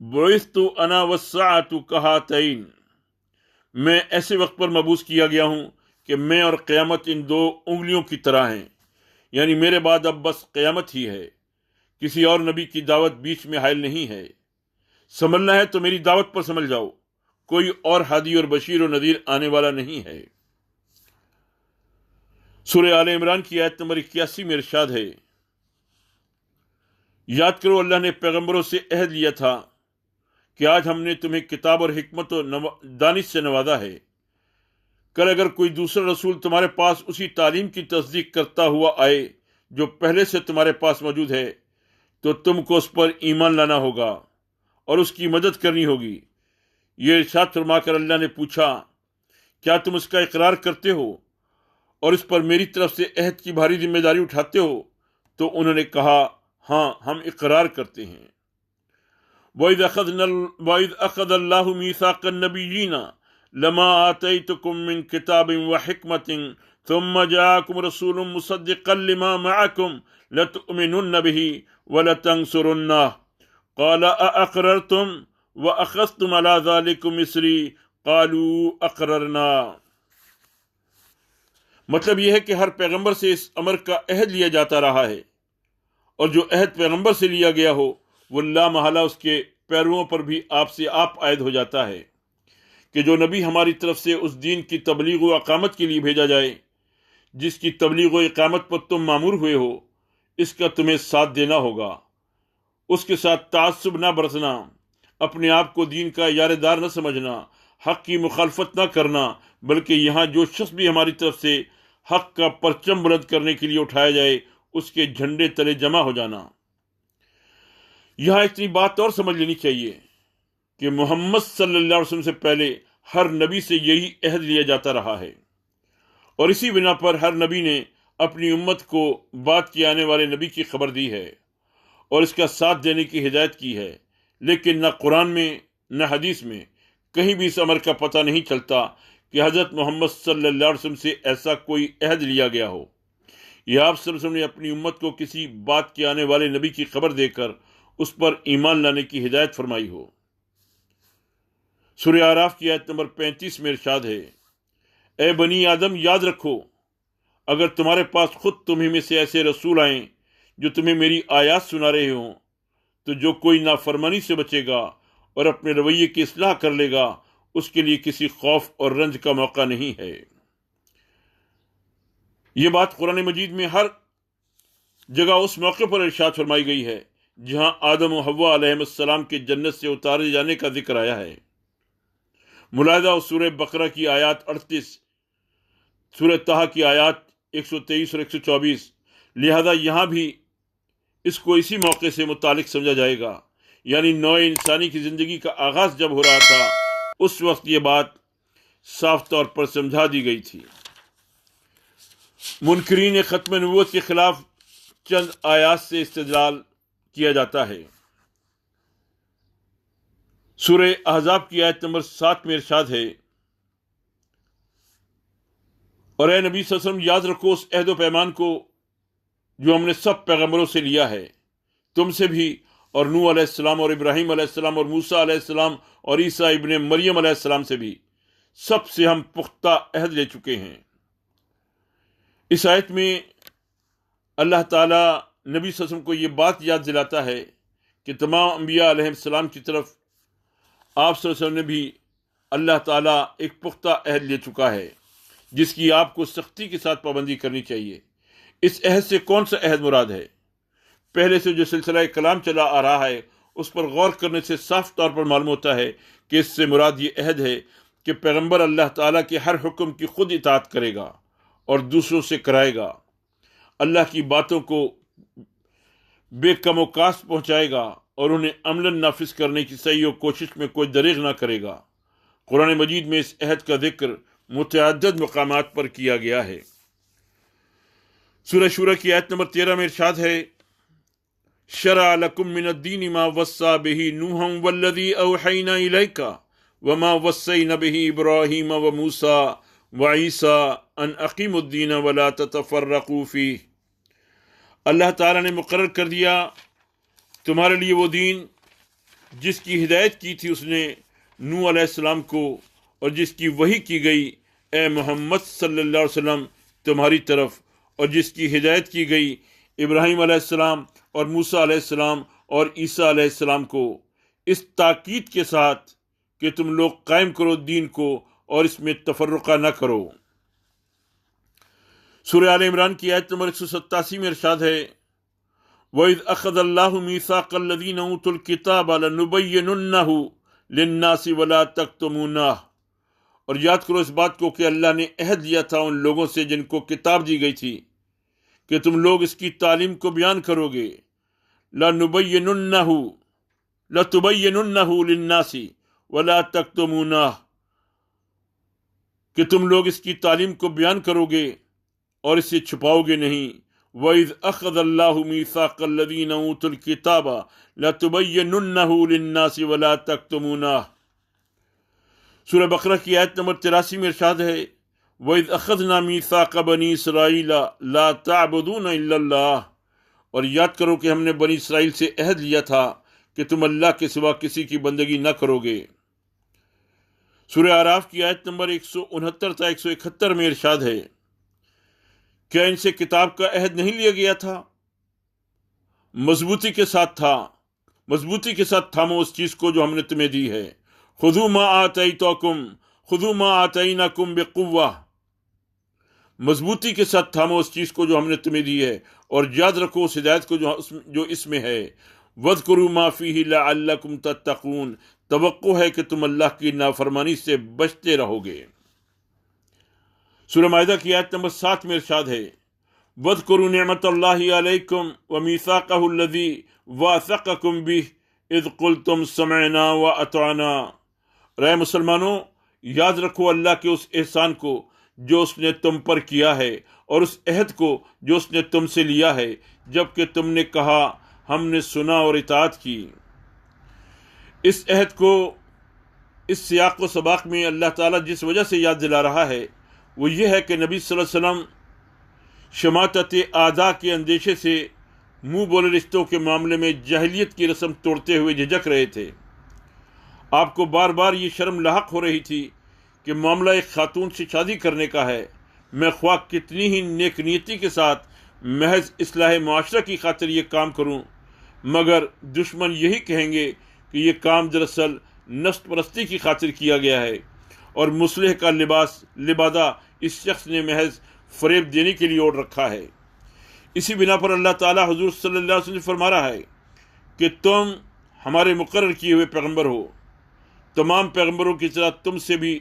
بعثت انا والساعۃ کہاتین، میں ایسے وقت پر مبعوث کیا گیا ہوں کہ میں اور قیامت ان دو انگلیوں کی طرح ہیں، یعنی میرے بعد اب بس قیامت ہی ہے۔ کسی اور نبی کی دعوت بیچ میں حائل نہیں ہے۔ سنبھلنا ہے تو میری دعوت پر سنبھل جاؤ، کوئی اور ہادی اور بشیر و نذیر آنے والا نہیں ہے۔ سورہ آل عمران کی آیت نمبر 81 میں ارشاد ہے، یاد کرو اللہ نے پیغمبروں سے عہد لیا تھا کہ آج ہم نے تمہیں کتاب اور حکمت و دانش سے نوازا ہے۔ کل اگر کوئی دوسرا رسول تمہارے پاس اسی تعلیم کی تصدیق کرتا ہوا آئے جو پہلے سے تمہارے پاس موجود ہے تو تم کو اس پر ایمان لانا ہوگا اور اس کی مدد کرنی ہوگی۔ یہ ارشاد فرما کر اللہ نے پوچھا، کیا تم اس کا اقرار کرتے ہو اور اس پر میری طرف سے عہد کی بھاری ذمہ داری اٹھاتے ہو؟ تو انہوں نے کہا، ہاں ہم اقرار کرتے ہیں۔ وَإِذْ أَخَذَ اللَّهُ مِيثَاقَ النَّبِيِّينَ لَمَا آتَيْتُكُم مِّن كِتَابٍ وَحِكْمَةٍ ثُمَّ جَاءَكُمْ رَسُولٌ مُّصَدِّقًا لِّمَا مَعَكُمْ لَتُؤْمِنُنَّ بِهِ وَلَتَنصُرُنَّهُ قَالَ أَأَقْرَرْتُمْ وَأَخَذْتُمْ عَلَىٰ ذَلِكُمْ إِصْرِي قَالُوا أَقْرَرْنَا۔ مطلب یہ ہے کہ ہر پیغمبر سے اس امر کا عہد لیا جاتا رہا ہے، اور جو عہد پیغمبر سے لیا گیا ہو وہ لا محالہ اس کے پیرووں پر بھی آپ سے آپ عائد ہو جاتا ہے کہ جو نبی ہماری طرف سے اس دین کی تبلیغ و اقامت کے لیے بھیجا جائے جس کی تبلیغ و اقامت پر تم مامور ہوئے ہو، اس کا تمہیں ساتھ دینا ہوگا، اس کے ساتھ تعصب نہ برتنا، اپنے آپ کو دین کا یاردار نہ سمجھنا، حق کی مخالفت نہ کرنا، بلکہ یہاں جو شخص بھی ہماری طرف سے حق کا پرچم بلند کرنے کے لیے اٹھایا جائے اس کے جھنڈے تلے جمع ہو جانا۔ یہاں اتنی بات اور سمجھ لینی چاہیے کہ محمد صلی اللہ علیہ وسلم سے پہلے ہر نبی سے یہی عہد لیا جاتا رہا ہے، اور اسی بنا پر ہر نبی نے اپنی امت کو بعد کے آنے والے نبی کی خبر دی ہے اور اس کا ساتھ دینے کی ہدایت کی ہے، لیکن نہ قرآن میں نہ حدیث میں کہیں بھی اس امر کا پتہ نہیں چلتا کہ حضرت محمد صلی اللہ علیہ وسلم سے ایسا کوئی عہد لیا گیا ہو یا آپ صلی اللہ علیہ وسلم نے اپنی امت کو کسی بعد کے آنے والے نبی کی خبر دے کر اس پر ایمان لانے کی ہدایت فرمائی ہو۔ سورہ اعراف کی آیت نمبر 35 میں ارشاد ہے، اے بنی آدم یاد رکھو، اگر تمہارے پاس خود تمہیں میں سے ایسے رسول آئیں جو تمہیں میری آیات سنا رہے ہوں تو جو کوئی نافرمانی سے بچے گا اور اپنے رویے کی اصلاح کر لے گا اس کے لیے کسی خوف اور رنج کا موقع نہیں ہے۔ یہ بات قرآن مجید میں ہر جگہ اس موقع پر ارشاد فرمائی گئی ہے جہاں آدم و حوا علیہ السلام کے جنت سے اتارے جانے کا ذکر آیا ہے۔ ملاحظہ ہو سورہ بقرہ کی آیات 38، سورہ طہ کی آیات 123 اور 124، لہذا یہاں بھی اس کو اسی موقع سے متعلق سمجھا جائے گا، یعنی نوع انسانی کی زندگی کا آغاز جب ہو رہا تھا اس وقت یہ بات صاف طور پر سمجھا دی گئی تھی۔ منکرین ختم نبوت کے خلاف چند آیات سے استدلال کیا جاتا ہے۔ سورہ احزاب کی آیت نمبر 7 میں ارشاد ہے، اور اے نبی صلی اللہ علیہ وسلم یاد رکھو اس عہد و پیمان کو جو ہم نے سب پیغمبروں سے لیا ہے، تم سے بھی اور نوح علیہ السلام اور ابراہیم علیہ السلام اور موسیٰ علیہ السلام اور عیسیٰ ابن مریم علیہ السلام سے بھی، سب سے ہم پختہ عہد لے چکے ہیں۔ اس آیت میں اللہ تعالیٰ نبی صلی اللہ علیہ وسلم کو یہ بات یاد دلاتا ہے کہ تمام انبیاء علیہ السلام کی طرف آپ صلی اللہ علیہ وسلم نے بھی اللہ تعالیٰ ایک پختہ عہد لے چکا ہے جس کی آپ کو سختی کے ساتھ پابندی کرنی چاہیے۔ اس عہد سے کون سا عہد مراد ہے؟ پہلے سے جو سلسلہ کلام چلا آ رہا ہے اس پر غور کرنے سے صاف طور پر معلوم ہوتا ہے کہ اس سے مراد یہ عہد ہے کہ پیغمبر اللہ تعالیٰ کے ہر حکم کی خود اطاعت کرے گا اور دوسروں سے کرائے گا، اللہ کی باتوں کو بے کم و کاست پہنچائے گا اور انہیں عملاً نافذ کرنے کی سعی و کوشش میں کوئی دریغ نہ کرے گا۔ قرآن مجید میں اس عہد کا ذکر متعدد مقامات پر کیا گیا ہے۔ سورہ شورى کی آیت نمبر 13 میں ارشاد ہے، شرع لکم من الدین ما وصى به نوحا والذی اوحینا الیک وما وصینا به ابراہیم وموسیٰ وعیسیٰ ان اقیموا الدین ولا تتفرقوا فیہ۔ اللہ تعالیٰ نے مقرر کر دیا تمہارے لیے وہ دین جس کی ہدایت کی تھی اس نے نوح علیہ السلام کو اور جس کی وحی کی گئی اے محمد صلی اللہ علیہ وسلم تمہاری طرف، اور جس کی ہدایت کی گئی ابراہیم علیہ السلام اور موسیٰ علیہ السلام اور عیسیٰ علیہ السلام کو اس تاکید کے ساتھ کہ تم لوگ قائم کرو دین کو اور اس میں تفرقہ نہ کرو۔ سورہ آل عمران کی آیت نمبر 187 میں ارشاد ہے وَإِذْ أَخَذَ اللَّهُ مِيثَاقَ الَّذِينَ أُوتُوا الْكِتَابَ لَنُبَيِّنُنَّهُ لِلنَّاسِ وَلَا تَكْتُمُونَهُ، اور یاد کرو اس بات کو کہ اللہ نے عہد لیا تھا ان لوگوں سے جن کو کتاب دی گئی تھی کہ تم لوگ اس کی تعلیم کو بیان کرو گے۔ لَتُبَيِّنُنَّهُ لِلنَّاسِ وَلَا تَكْتُمُونَهُ، کہ تم لوگ اس کی تعلیم کو بیان کرو گے اور اسے چھپاؤ گے نہیں۔ وَإِذْ أَخَذَ اللَّهُ مِيثَاقَ الَّذِينَ أُوتُوا الْكِتَابَ لَتُبَيِّنُنَّهُ لِلنَّاسِ وَلَا تَكْتُمُونَهُ۔ سورہ بقرہ کی آیت نمبر 83 میں ارشاد ہے وَإِذْ أَخَذْنَا مِيثَاقَ بَنِي إِسْرَائِيلَ لَا تَعْبُدُونَ إِلَّا اللَّهَ، اور یاد کرو کہ ہم نے بنی اسرائیل سے عہد لیا تھا کہ تم اللہ کے سوا کسی کی بندگی نہ کرو گے۔ سورہ اعراف کی آیت نمبر 169 تا 171 میں ارشاد ہے کیا ان سے کتاب کا عہد نہیں لیا گیا تھا؟ مضبوطی کے ساتھ تھامو اس چیز کو جو ہم نے تمہیں دی ہے۔ خُذُوا مَا آتَيْنَاكُمْ بِقُوَّةٍ، مضبوطی کے ساتھ تھامو اس چیز کو جو ہم نے تمہیں دی ہے اور یاد رکھو اس ہدایت کو جو اس میں ہے۔ وَاذْكُرُوا مَا فِيهِ لَعَلَّكُمْ تَتَّقُونَ، توقع ہے کہ تم اللہ کی نافرمانی سے بچتے رہو گے۔ سورہ مائدہ کی آیت نمبر 7 میں ارشاد ہے وَاذْكُرُوا نِعْمَةَ اللَّهِ عَلَيْكُمْ وَمِيثَاقَهُ الَّذِي وَاثَقَكُمْ بِهِ اِذْ قُلْتُمْ سَمِعْنَا وَأَطَعْنَا، اے مسلمانوں یاد رکھو اللہ کے اس احسان کو جو اس نے تم پر کیا ہے اور اس عہد کو جو اس نے تم سے لیا ہے جبکہ تم نے کہا ہم نے سنا اور اطاعت کی۔ اس عہد کو اس سیاق و سباق میں اللہ تعالیٰ جس وجہ سے یاد دلا رہا ہے وہ یہ ہے کہ نبی صلی اللہ علیہ وسلم شماتت اعداء کے اندیشے سے منہ بولے رشتوں کے معاملے میں جاہلیت کی رسم توڑتے ہوئے جھجک رہے تھے۔ آپ کو بار بار یہ شرم لاحق ہو رہی تھی کہ معاملہ ایک خاتون سے شادی کرنے کا ہے، میں خواہ کتنی ہی نیک نیتی کے ساتھ محض اصلاح معاشرہ کی خاطر یہ کام کروں، مگر دشمن یہی کہیں گے کہ یہ کام دراصل نفس پرستی کی خاطر کیا گیا ہے اور مصلح کا لبادہ اس شخص نے محض فریب دینے کے لیے اوڑھ رکھا ہے۔ اسی بنا پر اللہ تعالیٰ حضور صلی اللہ علیہ وسلم فرما رہا ہے کہ تم ہمارے مقرر کیے ہوئے پیغمبر ہو، تمام پیغمبروں کی طرح تم سے بھی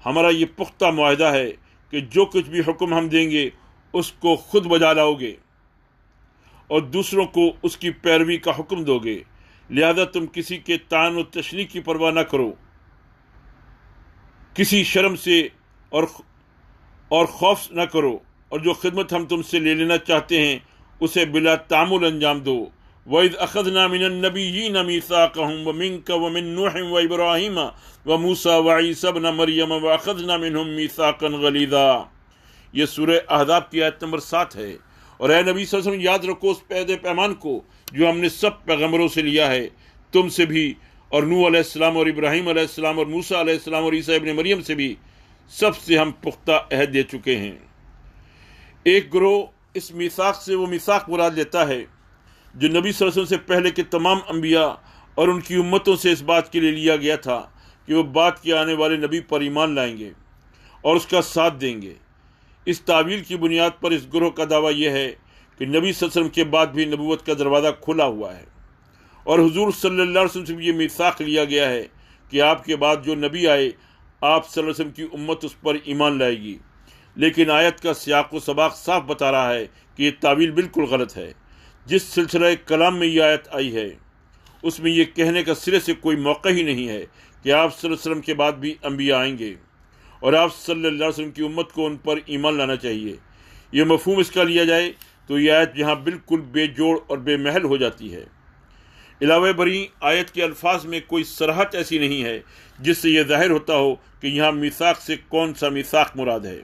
ہمارا یہ پختہ معاہدہ ہے کہ جو کچھ بھی حکم ہم دیں گے اس کو خود بجا لاؤ گے اور دوسروں کو اس کی پیروی کا حکم دو گے، لہذا تم کسی کے طعن و تشنیع کی پرواہ نہ کرو، کسی شرم سے اور خوف نہ کرو، اور جو خدمت ہم تم سے لے لینا چاہتے ہیں اسے بلا تعمل انجام دو۔ وَإِذْ أَخَذْنَا مِنَ النَّبِيِّينَ مِيثَاقَهُمْ وَمِنْكَ وَمِن نُوحٍ وَإِبْرَاهِيمَ وَمُوسَى وَعِيسَى ابْنَ مَرْيَمَ وَأَخَذْنَا مِنْهُمْ مِيثَاقًا غَلِيظًا، یہ سورہ احزاب کی آیت نمبر 7 ہے۔ اور اے نبی صلی اللہ علیہ وسلم یاد رکھو اس عہد پیمان کو جو ہم نے سب پیغمبروں سے لیا ہے، تم سے بھی اور نوح علیہ السلام اور ابراہیم علیہ السلام اور موسیٰ علیہ السلام اور عیسیٰ ابن مریم سے بھی سب سے ہم پختہ عہد دے چکے ہیں۔ ایک گروہ اس میثاق سے وہ میثاق مراد لیتا ہے جو نبی صلی اللہ علیہ وسلم سے پہلے کے تمام انبیاء اور ان کی امتوں سے اس بات کے لیے لیا گیا تھا کہ وہ بعد کے آنے والے نبی پر ایمان لائیں گے اور اس کا ساتھ دیں گے۔ اس تعویل کی بنیاد پر اس گروہ کا دعویٰ یہ ہے کہ نبی صلی اللہ علیہ وسلم کے بعد بھی نبوت کا دروازہ کھلا ہوا ہے اور حضور صلی اللہ علیہ وسلم سے بھی یہ میثاق لیا گیا ہے کہ آپ کے بعد جو نبی آئے آپ صلی اللہ علیہ وسلم کی امت اس پر ایمان لائے گی۔ لیکن آیت کا سیاق و سباق صاف بتا رہا ہے کہ یہ تعویل بالکل غلط ہے۔ جس سلسلہ کلام میں یہ آیت آئی ہے اس میں یہ کہنے کا سرے سے کوئی موقع ہی نہیں ہے کہ آپ صلی اللہ علیہ وسلم کے بعد بھی انبیاء آئیں گے اور آپ صلی اللہ علیہ وسلم کی امت کو ان پر ایمان لانا چاہیے۔ یہ مفہوم اس کا لیا جائے تو یہ آیت یہاں بالکل بے جوڑ اور بے محل ہو جاتی ہے۔ علاوہ بری آیت کے الفاظ میں کوئی صراحت ایسی نہیں ہے جس سے یہ ظاہر ہوتا ہو کہ یہاں میثاق سے کون سا میثاق مراد ہے۔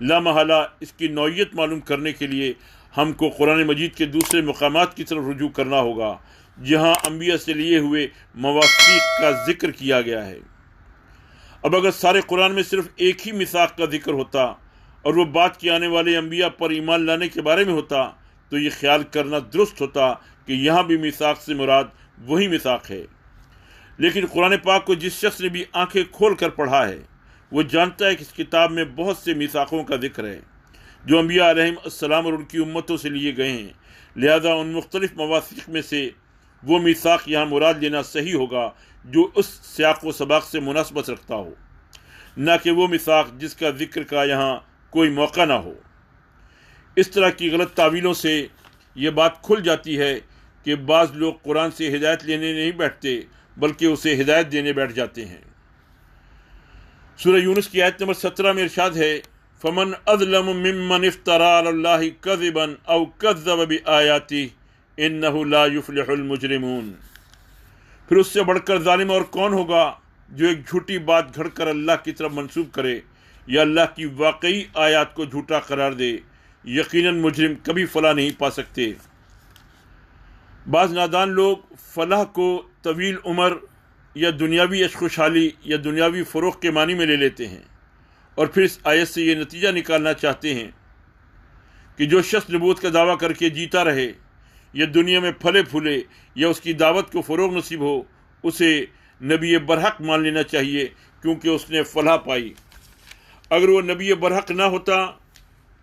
لا محالہ اس کی نوعیت معلوم کرنے کے لیے ہم کو قرآن مجید کے دوسرے مقامات کی طرف رجوع کرنا ہوگا جہاں انبیاء سے لیے ہوئے مواثیق کا ذکر کیا گیا ہے۔ اب اگر سارے قرآن میں صرف ایک ہی میثاق کا ذکر ہوتا اور وہ بعد کے آنے والے انبیاء پر ایمان لانے کے بارے میں ہوتا تو یہ خیال کرنا درست ہوتا کہ یہاں بھی میثاق سے مراد وہی میثاق ہے۔ لیکن قرآن پاک کو جس شخص نے بھی آنکھیں کھول کر پڑھا ہے وہ جانتا ہے کہ اس کتاب میں بہت سے میثاقوں کا ذکر ہے جو انبیاء علیہم السلام اور ان کی امتوں سے لیے گئے ہیں، لہذا ان مختلف مواثیق میں سے وہ میثاق یہاں مراد لینا صحیح ہوگا جو اس سیاق و سباق سے مناسبت رکھتا ہو، نہ کہ وہ میثاق جس کا ذکر کا یہاں کوئی موقع نہ ہو۔ اس طرح کی غلط تعویلوں سے یہ بات کھل جاتی ہے کہ بعض لوگ قرآن سے ہدایت لینے نہیں بیٹھتے بلکہ اسے ہدایت دینے بیٹھ جاتے ہیں۔ سورہ یونس کی آیت نمبر 17 میں ارشاد ہے، فَمَنْ أَظْلَمُ مِمَّنِ افْتَرَىٰ عَلَى اللَّهِ كَذِبًا أَوْ كَذَّبَ بِآيَاتِهِ إِنَّهُ لَا يُفْلِحُ الْمُجْرِمُونَ۔ پھر اس سے بڑھ کر ظالم اور کون ہوگا جو ایک جھوٹی بات گھڑ کر اللہ کی طرف منسوب کرے یا اللہ کی واقعی آیات کو جھوٹا قرار دے، یقیناً مجرم کبھی فلاح نہیں پا سکتے۔ بعض نادان لوگ فلاح کو طویل عمر یا دنیاوی عیش خوشحالی یا دنیاوی فروغ کے معنی میں لے لیتے ہیں، اور پھر اس آیت سے یہ نتیجہ نکالنا چاہتے ہیں کہ جو شخص نبوت کا دعویٰ کر کے جیتا رہے یا دنیا میں پھلے پھولے یا اس کی دعوت کو فروغ نصیب ہو، اسے نبی برحق مان لینا چاہیے کیونکہ اس نے فلاح پائی۔ اگر وہ نبی برحق نہ ہوتا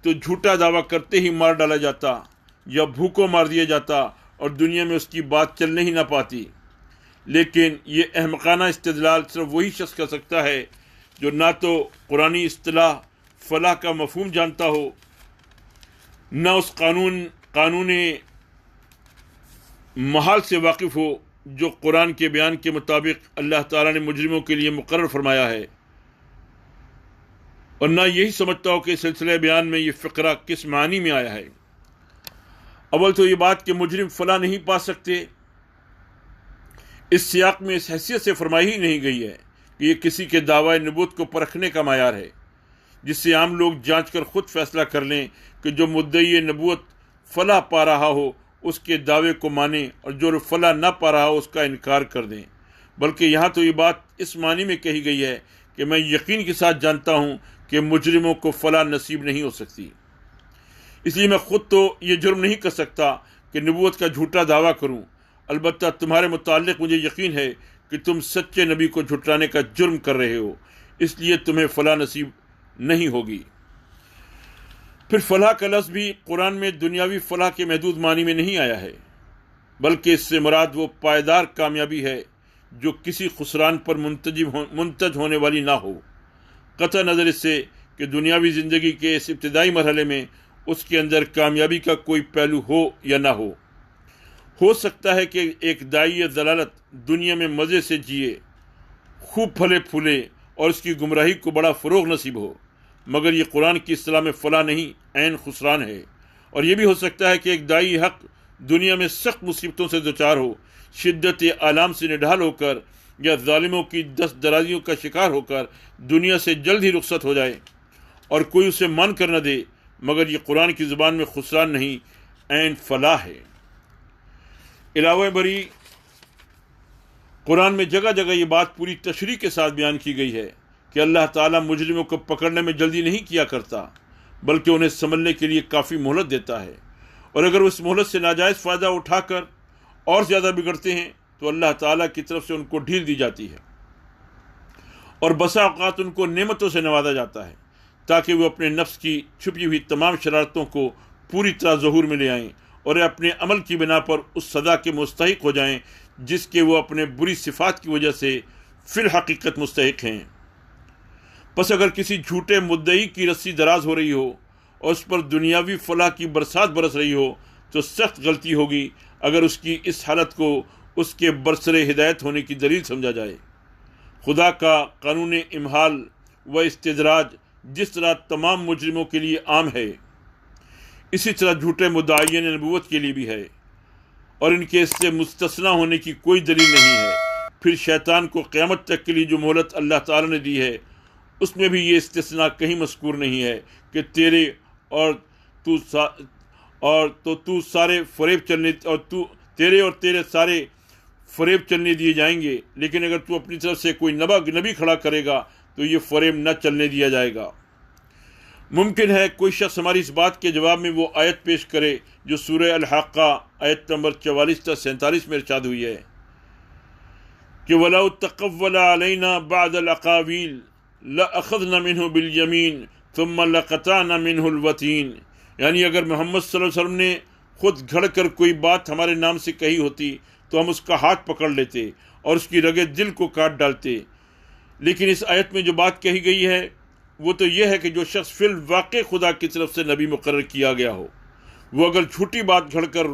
تو جھوٹا دعویٰ کرتے ہی مار ڈالا جاتا یا بھوکوں مار دیا جاتا اور دنیا میں اس کی بات چلنے ہی نہ پاتی۔ لیکن یہ احمقانہ استدلال صرف وہی شخص کر سکتا ہے جو نہ تو قرآنی اصطلاح فلاح کا مفہوم جانتا ہو، نہ اس قانون محال سے واقف ہو جو قرآن کے بیان کے مطابق اللہ تعالیٰ نے مجرموں کے لیے مقرر فرمایا ہے، اور نہ یہی سمجھتا ہو کہ سلسلہ بیان میں یہ فقرہ کس معنی میں آیا ہے۔ اول تو یہ بات کہ مجرم فلاح نہیں پا سکتے اس سیاق میں اس حیثیت سے فرمائی ہی نہیں گئی ہے کہ یہ کسی کے دعوی نبوت کو پرکھنے کا معیار ہے، جس سے عام لوگ جانچ کر خود فیصلہ کر لیں کہ جو مدعی نبوت فلاح پا رہا ہو اس کے دعوے کو مانیں اور جو فلاح نہ پا رہا ہو اس کا انکار کر دیں۔ بلکہ یہاں تو یہ بات اس معنی میں کہی گئی ہے کہ میں یقین کے ساتھ جانتا ہوں کہ مجرموں کو فلاح نصیب نہیں ہو سکتی، اس لیے میں خود تو یہ جرم نہیں کر سکتا کہ نبوت کا جھوٹا دعویٰ کروں، البتہ تمہارے متعلق مجھے یقین ہے کہ تم سچے نبی کو جھٹلانے کا جرم کر رہے ہو، اس لیے تمہیں فلاح نصیب نہیں ہوگی۔ پھر فلاح کا لفظ بھی قرآن میں دنیاوی فلاح کے محدود معنی میں نہیں آیا ہے، بلکہ اس سے مراد وہ پائیدار کامیابی ہے جو کسی خسران پر منتج ہونے والی نہ ہو، قطع نظر اس سے کہ دنیاوی زندگی کے اس ابتدائی مرحلے میں اس کے اندر کامیابی کا کوئی پہلو ہو یا نہ ہو سکتا ہے کہ ایک داعی ضلالت دنیا میں مزے سے جیے، خوب پھلے پھولے اور اس کی گمراہی کو بڑا فروغ نصیب ہو، مگر یہ قرآن کی اصطلاح میں فلاح نہیں، عین خسران ہے۔ اور یہ بھی ہو سکتا ہے کہ ایک داعی حق دنیا میں سخت مصیبتوں سے دوچار ہو، شدت آلام سے نڈھال ہو کر یا ظالموں کی دست درازیوں کا شکار ہو کر دنیا سے جلد ہی رخصت ہو جائے اور کوئی اسے مان کر نہ دے، مگر یہ قرآن کی زبان میں خسران نہیں، عین فلاح ہے۔ علاوہ بری قرآن میں جگہ جگہ یہ بات پوری تشریح کے ساتھ بیان کی گئی ہے کہ اللہ تعالیٰ مجرموں کو پکڑنے میں جلدی نہیں کیا کرتا، بلکہ انہیں سنبھلنے کے لیے کافی مہلت دیتا ہے، اور اگر وہ اس مہلت سے ناجائز فائدہ اٹھا کر اور زیادہ بگڑتے ہیں تو اللہ تعالیٰ کی طرف سے ان کو ڈھیل دی جاتی ہے، اور بسا اوقات ان کو نعمتوں سے نوازا جاتا ہے تاکہ وہ اپنے نفس کی چھپی ہوئی تمام شرارتوں کو پوری طرح ظہور میں لے آئیں اور اپنے عمل کی بنا پر اس سزا کے مستحق ہو جائیں جس کے وہ اپنے بری صفات کی وجہ سے فی الحقیقت مستحق ہیں۔ پس اگر کسی جھوٹے مدعی کی رسی دراز ہو رہی ہو اور اس پر دنیاوی فلاح کی برسات برس رہی ہو تو سخت غلطی ہوگی اگر اس کی اس حالت کو اس کے برسر ہدایت ہونے کی دلیل سمجھا جائے۔ خدا کا قانون امحال و استدراج جس طرح تمام مجرموں کے لیے عام ہے، اسی طرح جھوٹے مدعیین نبوت کے لیے بھی ہے، اور ان کے اس سے مستثنیٰ ہونے کی کوئی دلیل نہیں ہے۔ پھر شیطان کو قیامت تک کے لیے جو مہلت اللہ تعالیٰ نے دی ہے اس میں بھی یہ استثناء کہیں مذکور نہیں ہے کہ تیرے اور تیرے سارے فریب چلنے دیے جائیں گے، لیکن اگر تو اپنی طرف سے کوئی نبی کھڑا کرے گا تو یہ فریب نہ چلنے دیا جائے گا۔ ممکن ہے کوئی شخص ہماری اس بات کے جواب میں وہ آیت پیش کرے جو سورہ الحاقہ آیت نمبر 44 تا 47 میں ارشاد ہوئی ہے کہ وَلَوْ تَقَوَّلَ عَلَيْنَا بَعْدَ الْأَقَاوِيلِ لَأَخَذْنَا مِنْهُ بِالْيَمِينِ ثُمَّ لَقَطَعْنَا مِنْهُ الْوَتِينَ، یعنی اگر محمد صلی اللہ علیہ وسلم نے خود گھڑ کر کوئی بات ہمارے نام سے کہی ہوتی تو ہم اس کا ہاتھ پکڑ لیتے اور اس کی رگے دل کو کاٹ ڈالتے، لیکن اس آیت میں جو بات کہی گئی ہے وہ تو یہ ہے کہ جو شخص فی الواقع خدا کی طرف سے نبی مقرر کیا گیا ہو، وہ اگر جھوٹی بات گھڑ کر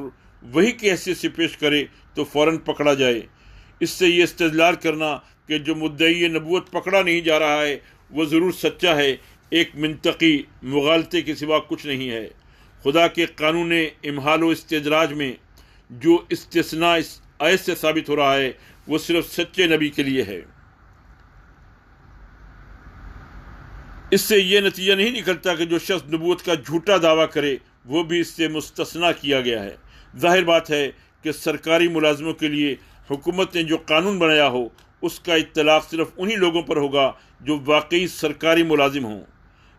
وہی کی حیثیت سے پیش کرے تو فوراً پکڑا جائے۔ اس سے یہ استدلال کرنا کہ جو مدعی نبوت پکڑا نہیں جا رہا ہے وہ ضرور سچا ہے، ایک منطقی مغالطے کے سوا کچھ نہیں ہے۔ خدا کے قانون امہال و استدراج میں جو استثناء اس آیت سے ثابت ہو رہا ہے وہ صرف سچے نبی کے لیے ہے۔ اس سے یہ نتیجہ نہیں نکلتا کہ جو شخص نبوت کا جھوٹا دعویٰ کرے وہ بھی اس سے مستثنیٰ کیا گیا ہے۔ ظاہر بات ہے کہ سرکاری ملازموں کے لیے حکومت نے جو قانون بنایا ہو اس کا اطلاق صرف انہی لوگوں پر ہوگا جو واقعی سرکاری ملازم ہوں۔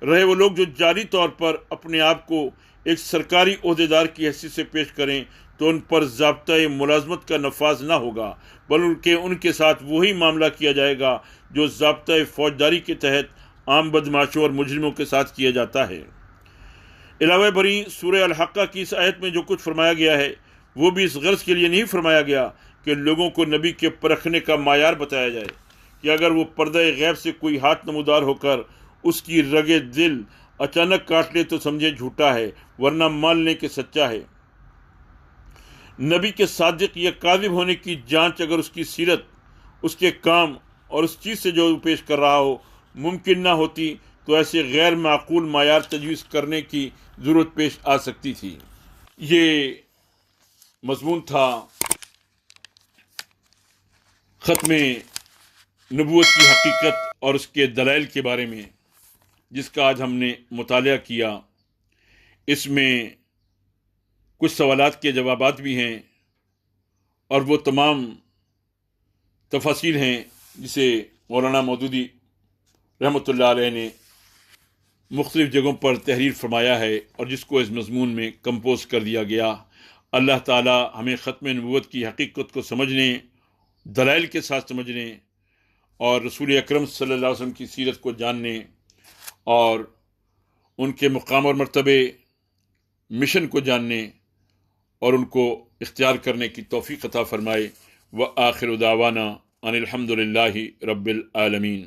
رہے وہ لوگ جو جعلی طور پر اپنے آپ کو ایک سرکاری عہدیدار کی حیثیت سے پیش کریں تو ان پر ضابطۂ ملازمت کا نفاذ نہ ہوگا، بلکہ ان کے ساتھ وہی معاملہ کیا جائے گا جو ضابطۂ فوجداری کے تحت عام بدماشوں اور مجرموں کے ساتھ کیا جاتا ہے۔ علاوہ بری سورہ الحاقہ کی اس آیت میں جو کچھ فرمایا گیا ہے وہ بھی اس غرض کے لیے نہیں فرمایا گیا کہ لوگوں کو نبی کے پرکھنے کا معیار بتایا جائے کہ اگر وہ پردہ غیب سے کوئی ہاتھ نمودار ہو کر اس کی رگے دل اچانک کاٹ لے تو سمجھے جھوٹا ہے، ورنہ مان لیں کہ سچا ہے۔ نبی کے صادق یا کاذب ہونے کی جانچ اگر اس کی سیرت، اس کے کام اور اس چیز سے جو پیش کر رہا ہو ممکن نہ ہوتی تو ایسے غیر معقول معیار تجویز کرنے کی ضرورت پیش آ سکتی تھی۔ یہ مضمون تھا ختم نبوت کی حقیقت اور اس کے دلائل کے بارے میں، جس کا آج ہم نے مطالعہ کیا۔ اس میں کچھ سوالات کے جوابات بھی ہیں اور وہ تمام تفاصیل ہیں جسے مولانا مودودی رحمۃ اللہ علیہ نے مختلف جگہوں پر تحریر فرمایا ہے اور جس کو اس مضمون میں کمپوز کر دیا گیا۔ اللہ تعالی ہمیں ختم نبوت کی حقیقت کو سمجھنے، دلائل کے ساتھ سمجھنے اور رسول اکرم صلی اللہ علیہ وسلم کی سیرت کو جاننے اور ان کے مقام اور مرتبے، مشن کو جاننے اور ان کو اختیار کرنے کی توفیق عطا فرمائے۔ وآخر دعوانا ان الحمد للہ رب العالمین۔